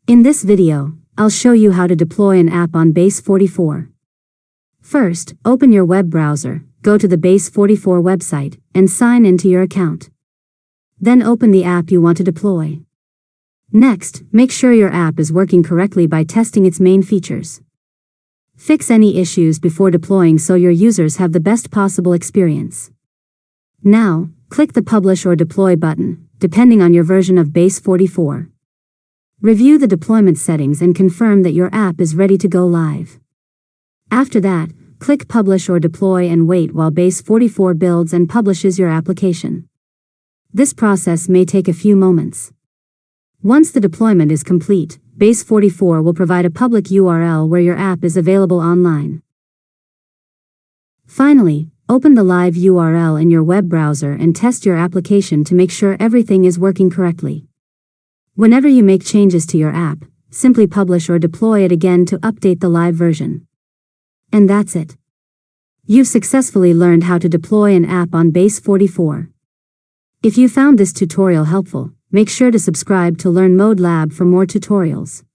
In this video, I'll show you how to deploy an app on BASE44. First, open your web browser, go to the BASE44 website, and sign into your account. Then open the app you want to deploy. Next, make sure your app is working correctly by testing its main features. Fix any issues before deploying so your users have the best possible experience. Now, click the Publish or Deploy button, depending on your version of BASE44. Review the deployment settings and confirm that your app is ready to go live. After that, click Publish or Deploy and wait while BASE44 builds and publishes your application. This process may take a few moments. Once the deployment is complete, BASE44 will provide a public URL where your app is available online. Finally, open the live URL in your web browser and test your application to make sure everything is working correctly. Whenever you make changes to your app, simply publish or deploy it again to update the live version. And that's it. You've successfully learned how to deploy an app on BASE44. If you found this tutorial helpful, make sure to subscribe to LearnModelab for more tutorials.